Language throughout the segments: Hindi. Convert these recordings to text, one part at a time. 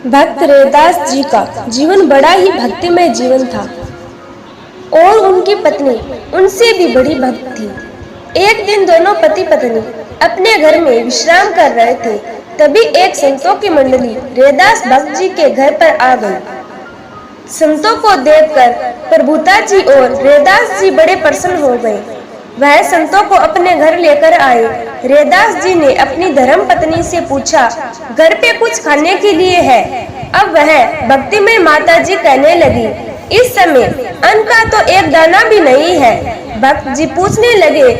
भक्त रैदास जी का जीवन बड़ा ही भक्तिमय जीवन था और उनकी पत्नी उनसे भी बड़ी भक्त थी। एक दिन दोनों पति पत्नी अपने घर में विश्राम कर रहे थे, तभी एक संतों की मंडली रैदास भक्त जी के घर पर आ गई। संतों को देखकर प्रभुता जी और रैदास जी बड़े प्रसन्न हो गए। वह संतों को अपने घर लेकर आए। रैदास जी ने अपनी धर्म पत्नी से पूछा, घर पे कुछ खाने के लिए है? अब वह भक्तिमय माता जी कहने लगी, इस समय अन्न का तो एक दाना भी नहीं है। भक्त जी पूछने लगे,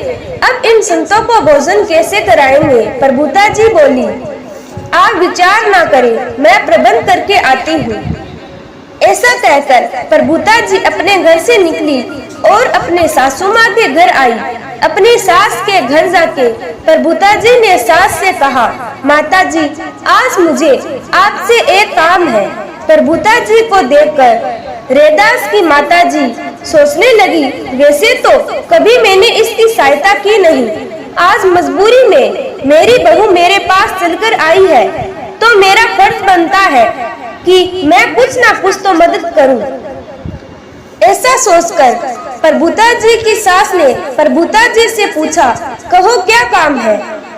अब इन संतों को भोजन कैसे कराएंगे? प्रभुता जी बोली, आप विचार ना करें, मैं प्रबंध करके आती हूँ। ऐसा कहकर प्रभुता जी अपने घर से निकली और अपने सासू माँ के घर आई। अपनी सास के घर जाके प्रभुता जी ने सास से कहा, माता जी आज मुझे आपसे एक काम है। प्रभुता जी को देखकर रैदास की माता जी सोचने लगी, वैसे तो कभी मैंने इसकी सहायता की नहीं, आज मजबूरी में मेरी बहू मेरे पास चलकर आई है तो मेरा फर्ज बनता है कि मैं कुछ ना कुछ तो मदद करूं। ऐसा सोचकर प्रभुता जी की सास ने प्रभुता जी से पूछा, कहो क्या काम है?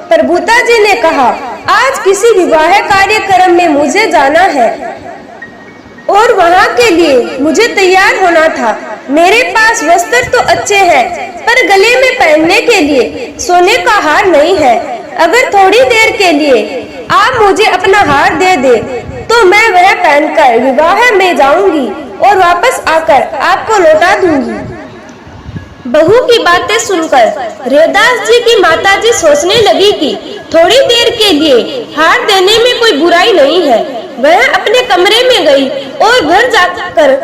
प्रभुता जी ने कहा, आज किसी विवाह कार्यक्रम में मुझे जाना है और वहाँ के लिए मुझे तैयार होना था। मेरे पास वस्त्र तो अच्छे हैं, पर गले में पहनने के लिए सोने का हार नहीं है। अगर थोड़ी देर के लिए आप मुझे अपना हार दे दे तो मैं वह पहनकर विवाह में जाऊंगी और वापस आकर आपको लौटा दूंगी। बहू की बातें सुनकर रैदास जी की माताजी सोचने लगी कि थोड़ी देर के लिए हार देने में कोई बुराई नहीं है। वह अपने कमरे में गई और घर जाकर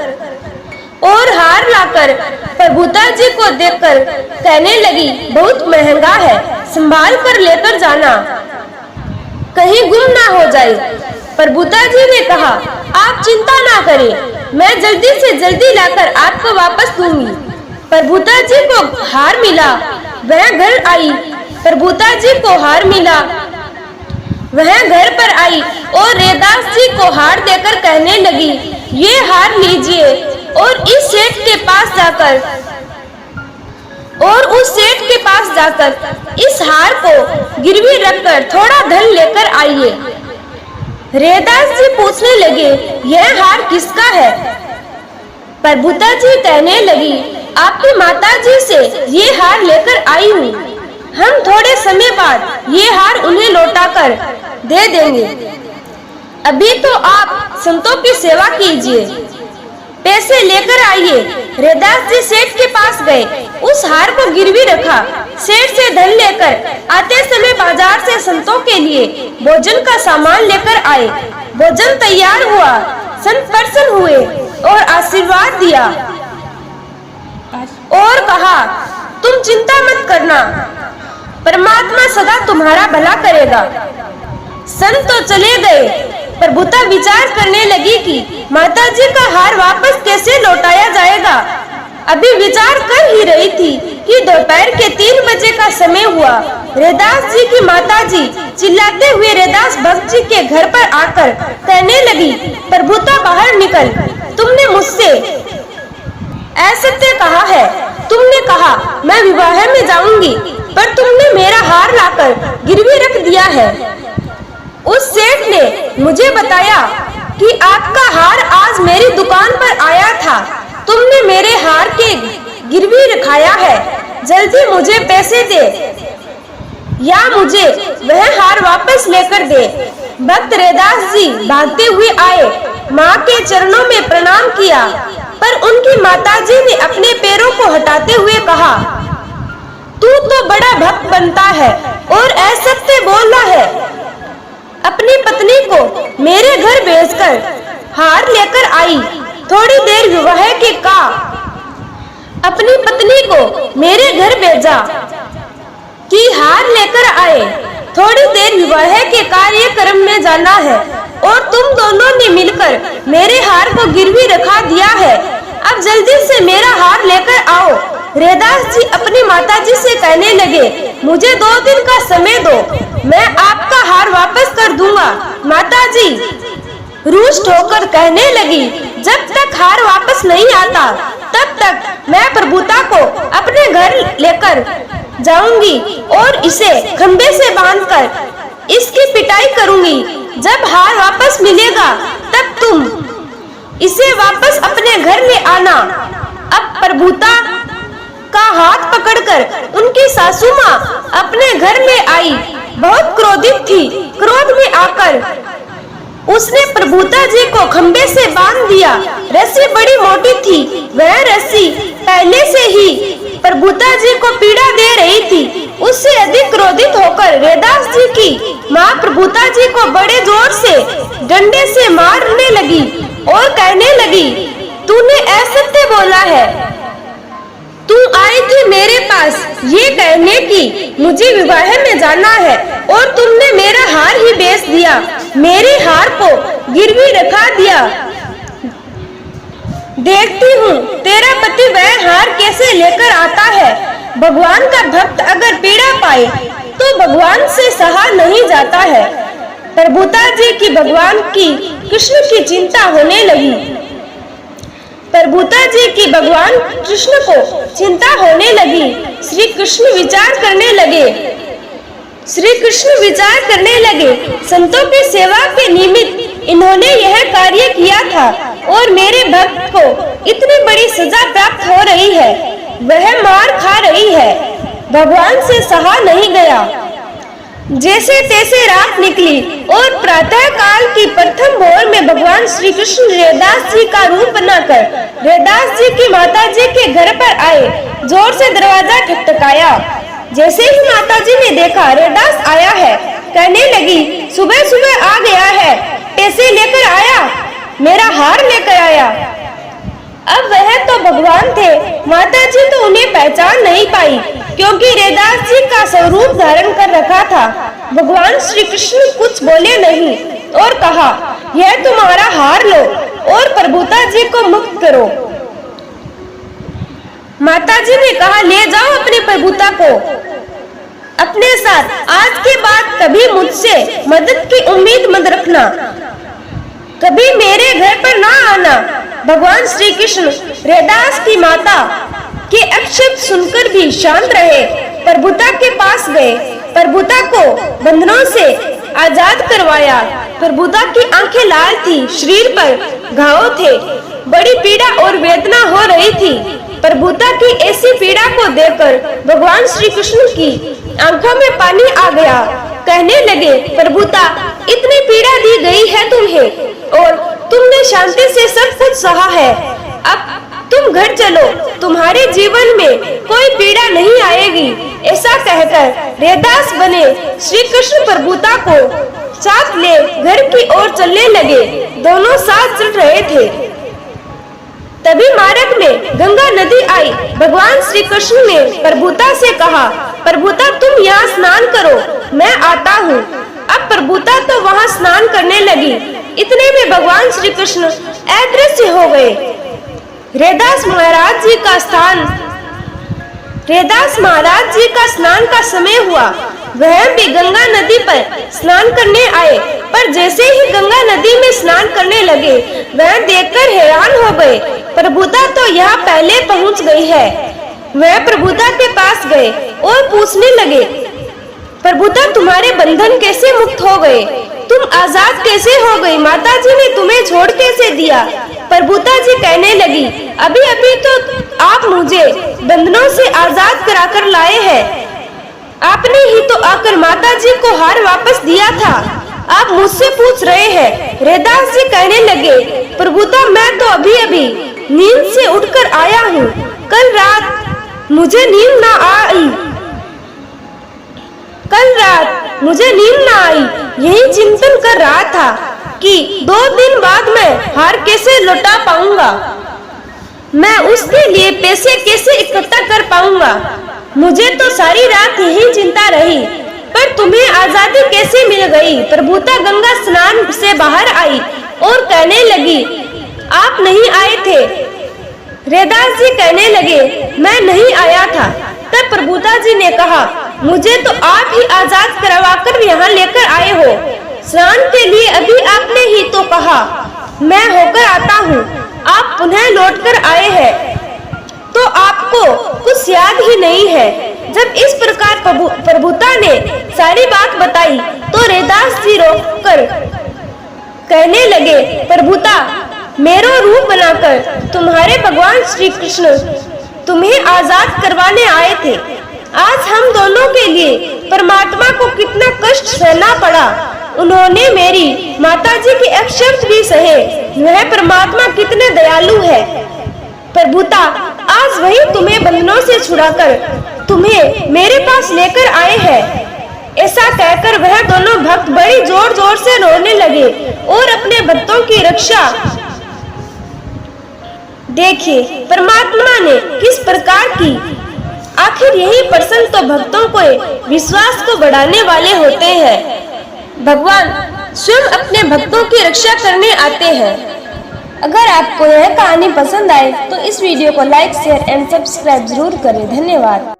और हार लाकर प्रभुता जी को देखकर कहने लगी, बहुत महंगा है, संभाल कर लेकर जाना, कहीं गुम ना हो जाए। प्रभुता जी ने कहा, आप चिंता ना करें, मैं जल्दी से जल्दी लाकर आपको वापस दूंगी। प्रभुता जी को हार मिला। वह घर आई। प्रभुता जी को हार मिला। वह घर पर आई और रैदास जी को हार देकर कहने लगी, ये हार लीजिए और इस सेठ के पास जाकर इस हार को गिरवी रखकर थोड़ा धन लेकर आइए। रैदास जी पूछने लगे, यह हार किसका है? प्रभुता जी कहने लगी, आपकी माता जी से ये हार लेकर आई हूँ। हम थोड़े समय बाद ये हार उन्हें लौटाकर दे देंगे। अभी तो आप संतों की सेवा कीजिए, पैसे लेकर आइए। रैदास जी सेठ के पास गए, उस हार को गिरवी रखा। सेठ से धन लेकर आते समय बाजार से संतों के लिए भोजन का सामान लेकर आए। भोजन तैयार हुआ। संत प्रसन्न हुए और आशीर्वाद दिया और कहा, तुम चिंता मत करना, परमात्मा सदा तुम्हारा भला करेगा। संत तो चले गए। प्रभुता विचार करने लगी कि माता जी का हार वापस कैसे लौटाया जाएगा। अभी विचार कर ही रही थी कि दोपहर के 3 बजे का समय हुआ। रैदास जी की माता जी चिल्लाते हुए रैदास भक्त जी के घर पर आकर कहने लगी, प्रभुता बाहर निकल, तुमने मुझसे असत्य कहा है। तुमने कहा मैं विवाह में जाऊंगी, पर तुमने मेरा हार लाकर गिरवी रख दिया है। उस सेठ ने मुझे बताया कि आपका हार आज मेरी दुकान पर आया था। तुमने मेरे हार के गिरवी रखाया है। जल्दी मुझे पैसे दे या मुझे वह हार वापस लेकर दे। भक्त रैदास जी भागते हुए आए, माँ के चरणों में प्रणाम किया, पर उनकी माताजी ने अपने पैरों को हटाते हुए कहा, तू तो बड़ा भक्त बनता है और असत्य बोल रहा है। अपनी पत्नी को मेरे घर भेजकर हार लेकर आई। थोड़ी देर विवाह के का अपनी पत्नी को मेरे घर भेजा कि हार लेकर आए। थोड़ी देर विवाह के कार्यक्रम में जाना है और तुम दोनों ने मिलकर मेरे हार को गिरवी रखा दिया है। अब जल्दी से मेरा हार लेकर आओ। रैदास जी अपनी माताजी से कहने लगे, मुझे 2 दिन का समय दो, मैं आपका हार वापस कर दूंगा। माताजी रुष्ट होकर कहने लगी, जब तक हार वापस नहीं आता तब तक मैं प्रभुता को अपने घर लेकर जाऊंगी और इसे खंबे से बांधकर इसकी पिटाई करूंगी। जब हार वापस मिलेगा तब तुम इसे वापस अपने घर ले आना। अब प्रभुता का हाथ पकड़कर उनकी सासू माँ अपने घर ले आई। बहुत क्रोधित थी। क्रोध में आकर उसने प्रभुता जी को खंबे से बांध दिया। रस्सी बड़ी मोटी थी। वह रस्सी पहले से ही प्रभुता जी को पीड़ा दे रही थी। उससे अधिक क्रोधित होकर रैदास जी की माँ प्रभुता जी को बड़े जोर से डंडे से मारने लगी और कहने लगी, तूने असत्य बोला है। तू आई थी मेरे पास ये कहने की मुझे विवाह में जाना है और तुमने मेरा हार ही बेच दिया। मेरे हार को गिरवी रखा दिया। देखती हूँ तेरा पति वह हार कैसे लेकर आता है। भगवान का भक्त अगर पीड़ा पाए तो भगवान से सहा नहीं जाता है। प्रभुता जी की भगवान की कृष्ण की चिंता होने लगी। प्रभुता जी की भगवान कृष्ण को चिंता होने लगी। श्री कृष्ण विचार करने लगे। संतों की सेवा के निमित्त इन्होंने यह कार्य किया था और मेरे भक्त को इतनी बड़ी सजा प्राप्त हो रही है। वह मार खा रही है। भगवान से सहा नहीं गया। जैसे तैसे रात निकली और प्रातः काल की प्रथम भोर में भगवान श्री कृष्ण रैदास जी का रूप बनाकर रैदास जी की माता जी के घर पर आए। जोर से दरवाजा ठकठकाया। जैसे ही माता जी ने देखा रैदास आया है, कहने लगी, सुबह सुबह आ गया है, पैसे लेकर आया, मेरा हार लेकर आया। अब वह तो भगवान थे। माता जी तो उन्हें पहचान नहीं पाई क्योंकि रैदास जी का स्वरूप धारण कर रखा था। भगवान श्री कृष्ण कुछ बोले नहीं और कहा, यह तुम्हारा हार लो और प्रभुता जी को मुक्त करो। माता जी ने कहा, ले जाओ अपनी प्रभुता को अपने साथ। आज के बाद कभी मुझसे मदद की उम्मीद मत रखना। कभी मेरे घर पर ना आना। भगवान श्री कृष्ण रैदास की माता के अपशब्द सुनकर भी शांत रहे। प्रभुता के पास गए। प्रभुता को बंधनों से आजाद करवाया। प्रभुता की आंखें लाल थी, शरीर पर घाव थे, बड़ी पीड़ा और वेदना हो रही थी। प्रभुता की ऐसी पीड़ा को देखकर भगवान श्री कृष्ण की आंखों में पानी आ गया। कहने लगे, प्रभुता, इतनी पीड़ा दी गई है तुम्हें और तुमने शांति से सब कुछ सहा है। अब तुम घर चलो, तुम्हारे जीवन में कोई पीड़ा नहीं आएगी। ऐसा कहकर रैदास बने श्री कृष्ण प्रभुता को साथ ले घर की ओर चलने लगे। दोनों साथ चल रहे थे। तभी मार्ग में गंगा नदी आई। भगवान श्री कृष्ण ने प्रभुता से कहा, प्रभुता तुम यहाँ स्नान करो, मैं आता हूँ। अब प्रभुता तो वहाँ स्नान करने लगी। इतने में भगवान श्री कृष्ण अदृश्य हो गए। रैदास महाराज जी का स्नान का समय हुआ। वह भी गंगा नदी पर स्नान करने आए, पर जैसे ही गंगा नदी में स्नान करने लगे, वह देखकर हैरान हो गए। प्रभुता तो यहाँ पहले पहुँच गई है। वह प्रभुता के पास गए और पूछने लगे, प्रभुता तुम्हारे बंधन कैसे मुक्त हो गए? तुम आजाद कैसे हो गई? माता जी ने तुम्हें छोड़ कैसे दिया? प्रभुता जी कहने लगी, अभी अभी तो आप मुझे बंधनों से आजाद कराकर लाए हैं। आपने ही तो आकर माता जी को हार वापस दिया था। आप मुझसे पूछ रहे हैं। रैदास जी कहने लगे, प्रभुता मैं तो अभी अभी नींद से उठकर आया हूँ। कल रात मुझे नींद ना आई। यही चिंतन कर रहा था कि 2 दिन बाद मैं हार कैसे लौटा पाऊंगा, मैं उसके लिए पैसे कैसे इकट्ठा कर पाऊंगा। मुझे तो सारी रात यही चिंता रही। पर तुम्हें आजादी कैसे मिल गई? प्रभुता गंगा स्नान से बाहर आई और कहने लगी, आप नहीं आए थे। रैदास जी कहने लगे, मैं नहीं आया था। तब प्रभुता जी ने कहा, मुझे तो आप ही आजाद करवाकर यहाँ लेकर आए हो। स्नान के लिए अभी आपने ही तो कहा मैं होकर आता हूँ, आप पुनः लौटकर आए हैं, तो आपको कुछ याद ही नहीं है। जब इस प्रकार प्रभुता ने सारी बात बताई तो रैदास जी रोकर कहने लगे, प्रभुता, मेरो रूप बनाकर तुम्हारे भगवान श्री कृष्ण तुम्हें आजाद करवाने आए थे। आज हम दोनों के लिए परमात्मा को कितना कष्ट सहना पड़ा। उन्होंने मेरी माताजी के अपशब्द भी सहे। वह परमात्मा कितने दयालु है। प्रभुता, आज वही तुम्हें बंधनों से छुड़ाकर तुम्हें मेरे पास लेकर आए हैं। ऐसा कहकर वह दोनों भक्त बड़ी जोर जोर से रोने लगे और अपने भक्तों की रक्षा। देखिए परमात्मा ने किस प्रकार की। आखिर यही प्रसंग तो भक्तों को विश्वास को बढ़ाने वाले होते हैं। भगवान स्वयं अपने भक्तों की रक्षा करने आते हैं। अगर आपको यह कहानी पसंद आए तो इस वीडियो को लाइक, शेयर एंड सब्सक्राइब जरूर करें। धन्यवाद।